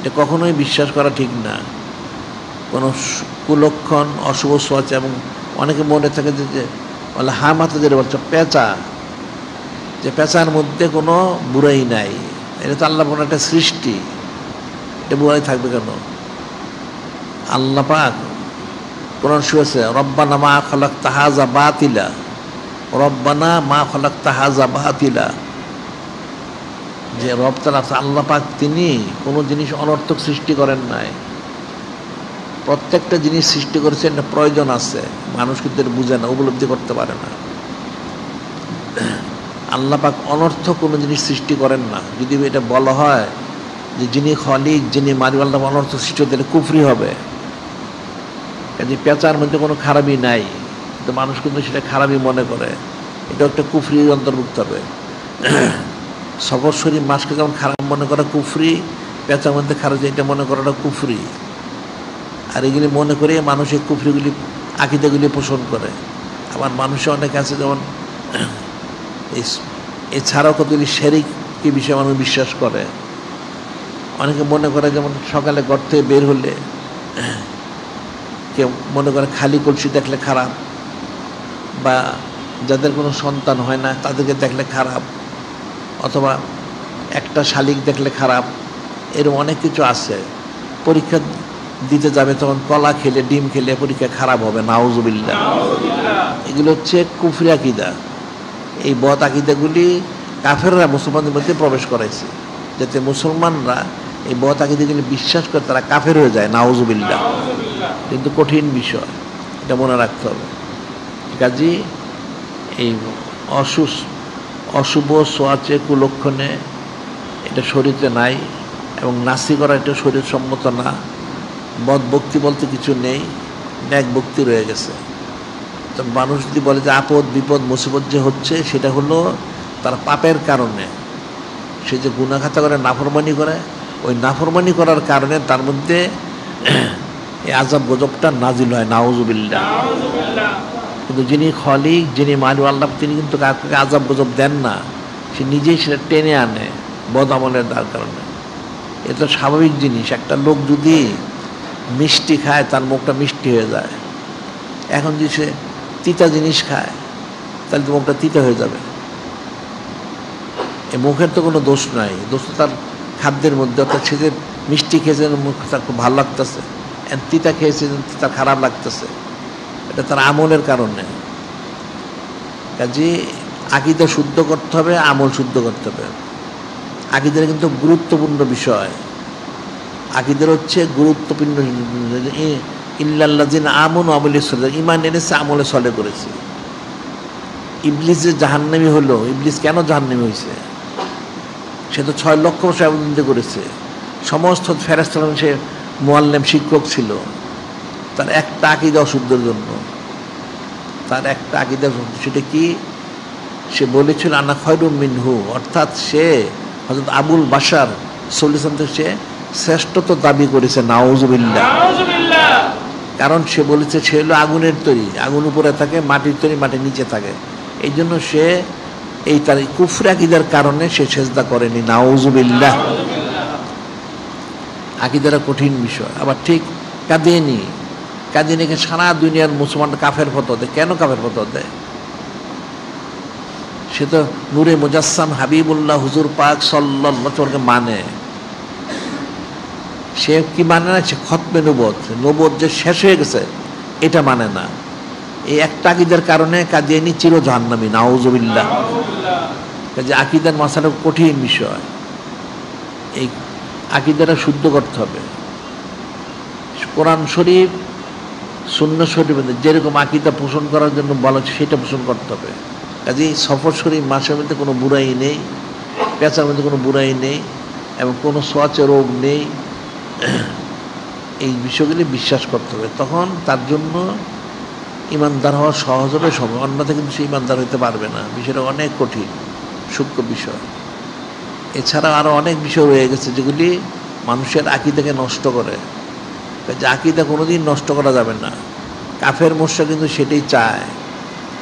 এটা কখনোই বিশ্বাস করা ঠিক না। কোনো কুলক্ষণ, অশুভ সোয়াচ, এবং অনেকে মনে থাকে যে বলে হামাতে যেটা বলছে পেঁচা, যে পেঁচার মধ্যে কোনো বুড়াই নাই, এটা তো আল্লাহ কোনো একটা সৃষ্টি, এটা বুড়াই থাকবে কেন? আল্লাহ পাক কোরআন শুয়েছে রব্বানা মা খালাকতা হাযা বাতিলা, রব্বানা মা খালাকতা হাযা বাতিলা, যে রব তাআলা আল্লাহ পাক তিনি কোনো জিনিস অনর্থক সৃষ্টি করেন নাই। প্রত্যেকটা জিনিস সৃষ্টি করেছেন, প্রয়োজন আছে, মানুষ কিন্তু এটা বুঝে না, উপলব্ধি করতে পারে না। আল্লাহ পাক অনর্থক কোনো জিনিস সৃষ্টি করেন না। যদি এটা বলা হয় যে যিনি খলিক, যিনি মালিক, আল্লাহ অনর্থক সৃষ্টি হতে কুফরি হবে। কাজে পেঁচার মধ্যে কোনো খারাপই নাই, তো মানুষ কিন্তু সেটা খারাপই মনে করে, এটা একটা কুফরির অন্তর্ভুক্ত হবে। সফর শরীফ মাসকে যেমন খারাপ মনে করা কুফরি, পেঁচার মধ্যে খারাপ এটা মনে করাটা কুফরি। আর এগুলি মনে করে মানুষ এই কুফরিগুলি, আকিদাগুলি পোষণ করে। আবার মানুষে অনেক আছে যেমন এছাড়াও কতগুলি শিরকি বিষয়ে মানুষ বিশ্বাস করে। অনেকে মনে করে যেমন সকালে ঘর থেকে বের হলে কেউ মনে করে খালি কলসি দেখলে খারাপ, বা যাদের কোনো সন্তান হয় না তাদেরকে দেখলে খারাপ, অথবা একটা শালিক দেখলে খারাপ, এরকম অনেক কিছু আছে। পরীক্ষা দিতে যাবে তখন কলা খেলে, ডিম খেলে পরীক্ষা খারাপ হবে, নাউজুবিল্লাহ। এগুলো হচ্ছে কুফরি আকিদা। এই বদ আকিদাগুলি কাফেররা মুসলমানদের মধ্যে প্রবেশ করাইছে, যাতে মুসলমানরা এই বদ আকিদাগুলি বিশ্বাস করে তারা কাফের হয়ে যায়, নাউজুবিল্লাহ। কিন্তু কঠিন বিষয়, এটা মনে রাখতে হবে। কাজী এই অশুভ সোয়াচে, কুলক্ষণে এটা শরীরে নাই, এবং নাসি করা এটা শরীর সম্মত না। বদ ভক্তি বলতে কিছু নেই, ন্যাক ভক্তি রয়ে গেছে। তো মানুষ যদি বলে যে আপদ বিপদ মুসিবত যে হচ্ছে, সেটা হলো তার পাপের কারণে। সে যে গুনাহ খাতা করে, নাফরমানি করে, ওই নাফরমানি করার কারণে তার মধ্যে এই আযাব গজবটা নাজিল হয়, নাউজুবিল্লাহ। কিন্তু যিনি খলিক, যিনি মালিক আল্লাহ, তিনি কিন্তু কাউকে আযাব গজব দেন না, সে নিজেই সেটা টেনে আনে বদ আমলের তার কারণে। এটা স্বাভাবিক জিনিস। একটা লোক যদি মিষ্টি খায়, তার মুখটা মিষ্টি হয়ে যায়। এখন যদি সে তিতা জিনিস খায়, তাহলে তো মুখটা তিতা হয়ে যাবে। এই মুখের তো কোনো দোষ নাই, দোষ তো তার খাদ্যের মধ্যে। অর্থাৎ সে যে মিষ্টি খেয়েছে, মুখ তার খুব ভালো লাগতেছে, তিতা খেয়েছে তার খারাপ লাগতেছে, এটা তার আমলের কারণে। কাজে আকীদা শুদ্ধ করতে হবে, আমল শুদ্ধ করতে হবে। আকীদার কিন্তু গুরুত্বপূর্ণ বিষয়। আকীদার হচ্ছে গুরুত্বপূর্ণ, ইল্লাল্লাযিনা আমানু ওয়া আমিলুস সালিহাত, ঈমান এনেছে, আমলে সলে করেছে। ইবলিস যে জাহান্নামী হলো, ইবলিস কেন জাহান্নামী হয়েছে? সে তো 6 লক্ষ বছর ইবাদত করেছে, সমস্ত ফেরেশতার সে মুআল্লিম, শিক্ষক ছিল। তার একটা আকীদা অশুদ্ধের জন্য, তার একটা আকীদা, সেটা কি? সে বলেছিল আনা খায়রুম মিনহু, অর্থাৎ সে হযরত আবুল বাশার সাল্লাল্লাহু আলাইহি সে শ্রেষ্ঠত্ব দাবি করেছে, নাউজুবিল্লাহ। কারণ সে বলেছে সে হলো আগুনের তৈরি, আগুন উপরে থাকে, মাটির তৈরি, মাটির নিচে থাকে। এই জন্য সে এই তার কুফরি আকীদার কারণে সে সেজদা করেনি, নাউজুবিল্লাহ। আকীদাটা কঠিন বিষয়। আবার ঠিক কাদিয়ানীকে সারা দুনিয়ার মুসলমান কাফের ফতোয়া দেয়। কেন কাফের ফতোয়া দেয়? সে তো নূরে মুজাসসাম হাবিবুল্লাহ হুজুর পাক সাল্লাল্লাহু আলাইহি ওয়াসাল্লামকে মানে। সে কি মানে না? সে খতমে নবুয়ত যে শেষ হয়ে গেছে, এটা মানে না। এই একটা আকীদার কারণে কাদিয়ানী চির জাহান্নামী, নাউজুবিল্লাহ। কাজে আকীদার মাসালা কঠিন বিষয়। এই আকীদাটা শুদ্ধ করতে হবে। কোরআন শরীফ, সুন্নাহ শরীফ যেরকম আকীদা পোষণ করার জন্য বলা হচ্ছে, সেটা পোষণ করতে হবে। কাজেই সফর শরীফ মাসের মধ্যে কোনো বুড়াই নেই, পেঁচার মধ্যে কোনো বুড়াই নেই, এবং কোনো সোয়াচে রোগ নেই। এই বিষয়গুলি বিশ্বাস করতে হবে, তখন তার জন্য ইমানদার হওয়া সহজ হবে। অন্যথা কিন্তু সে ইমানদার হইতে পারবে না। বিষয়টা অনেক কঠিন, সূক্ষ্ম বিষয়। এছাড়া আরও অনেক বিষয় রয়ে গেছে যেগুলি মানুষের আকীদাকে নষ্ট করে। যে আকীদা কোনোদিন নষ্ট করা যাবে না। কাফের মুশরিক কিন্তু সেটাই চায়,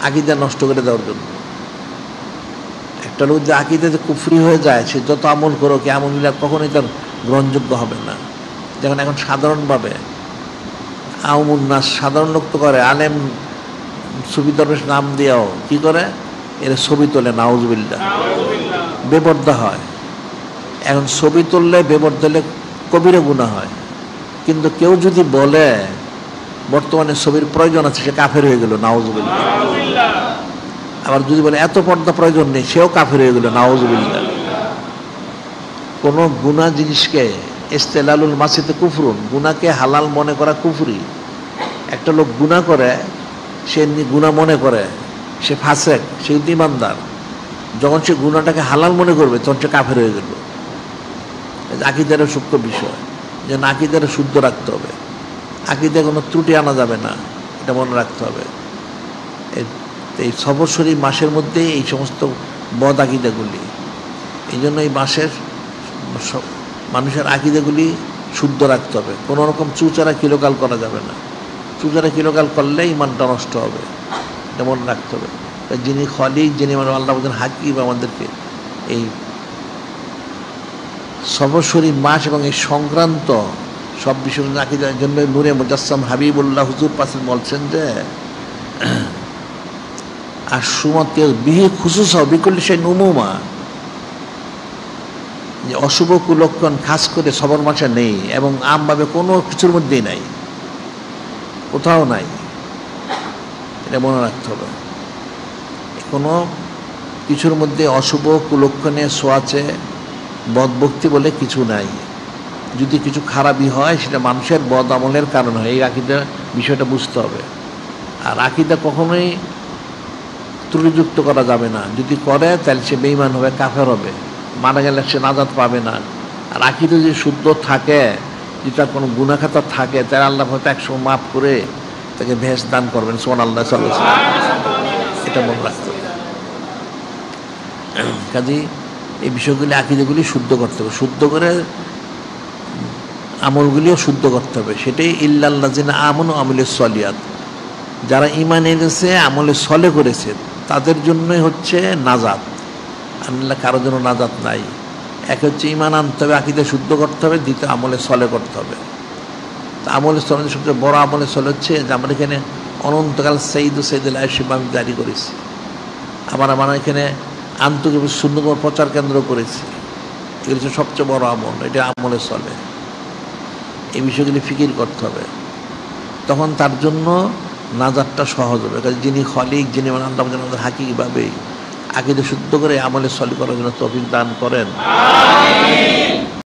আকীদা নষ্ট করে দেওয়ার জন্য। একটা লোক যে আকীদাতে কুফরি হয়ে যায়, সে যত আমল করুক, আমলগুলো কখনোই তার গ্রহণযোগ্য হবে না। যেমন এখন সাধারণভাবে আউমুন্নাস সাধারণ লোক তো করে, আলেম সুফি দরবেশ নাম দিয়েও কি করে, এরা ছবি তোলে, নাউজুবিল্লাহ, বেপর্দা হয়। এখন ছবি তুললে বেপর্দা হলে কবিরা গুনাহ হয়। কিন্তু কেউ যদি বলে বর্তমানে ছবির প্রয়োজন আছে, সে কাফের হয়ে গেল, নাউজুবিল্লাহ। আবার যদি বলে এত পর্দা প্রয়োজন নেই, সেও কাফের হয়ে গেল, নাউজুবিল্লাহ। কোনো গুনাহ জিনিসকে ইস্তেলালুল মাসিতে কুফরুন, গুনাহকে হালাল মনে করা কুফরি। একটা লোক গুনাহ করে, সে গুনাহ মনে করে, সে ফাসেক, সে ঈমানদার। যখন সে গুনাহটাকে হালাল মনে করবে, তখন সে কাফের হয়ে গেল। আকীদার সূক্ষ্ম বিষয়, যে আকীদারে শুদ্ধ রাখতে হবে, আকীদায় কোনো ত্রুটি আনা যাবে না, এটা মনে রাখতে হবে। এই সফর শরীফ মাসের মধ্যে এই সমস্ত বদ আকীদাগুলি, এই জন্য এই মাসের মানুষের আকীদাগুলি শুদ্ধ রাখতে হবে। কোনো রকম চুচারা কিলোকাল করা যাবে না। চুচারা কিলোকাল করলে ইমানটা নষ্ট হবে, এটা মনে রাখতে হবে। যিনি খলিক, যিনি মানে আল্লাহ বলেন হাকিম, আমাদেরকে এই সফর শরীফ মাস এবং এই সংক্রান্ত সব বিষয় আকীদার জন্য নূরে মুজাসসাম হাবিবুল্লাহ হুজুর পাশে বলছেন যে আর সুমতে বিহি খুশুস বিকুল্লি সেই নুমুমা, যে অশুভ কুলক্ষণ খাস করে সবর মাসে নেই এবং আমভাবে কোনো কিছুর মধ্যেই নাই, কোথাও নাই, এটা মনে রাখতে হবে। কোনো কিছুর মধ্যে অশুভ কুলক্ষণে ছোঁয়াচে বদভক্তি বলে কিছু নাই। যদি কিছু খারাপই হয়, সেটা মানুষের বদ আমলের কারণ হয়। এই আকীদা বিষয়টা বুঝতে হবে। আর আকীদা কখনোই ত্রুটিযুক্ত করা যাবে না। যদি করে তাহলে সে বেঈমান হবে, কাফের হবে, মারা গেলে সে নাজাত পাবে না। আর আকীদা যদি শুদ্ধ থাকে, যদি তার কোনো গুনাহ খাতা থাকে, তাহলে আল্লাহ হয়তো একসময় মাফ করে তাকে ভেস্ট দান করবেন, সুবহানাল্লাহ সাল্লাল্লাহু আলাইহি ওয়াসাল্লাম। এটা মনে রাখতে হবে। কাজেই এই বিষয়গুলি আকীদাগুলি শুদ্ধ করতে হবে, শুদ্ধ করে আমলগুলিও শুদ্ধ করতে হবে। সেটাই ইল্লাল্লাযিনা আমানু আমিলুস সলিহাত, যারা ঈমান এনেছে, আমলে সলে করেছে, তাদের জন্যই হচ্ছে নাজাত। আল্লাহ কারোর জন্য নাজাত নাই। এক হচ্ছে ঈমান আনতে হবে, আকীদা শুদ্ধ করতে হবে, দ্বিতীয় আমলে সলে করতে হবে। তা আমলে সলে সবচেয়ে বড় আমলে সলে হচ্ছে যে আমরা এখানে অনন্তকাল সৈয়দুল আয়ুব আমি জারি করেছি। আমার এখানে আন্তর্জাতিক সুন্দর প্রচার কেন্দ্র করেছি। এগুলো হচ্ছে সবচেয়ে বড় আমল, এটা আমলে চলে। এই বিষয়গুলি ফিকির করতে হবে, তখন তার জন্য নাজাতটা সহজ হবে। কাজে যিনি খলিক, যিনি আল্লাহ আমাদের হাকিকভাবে আকীদা শুদ্ধ করে আমলে সলি করার জন্য তৌফিক দান করেন।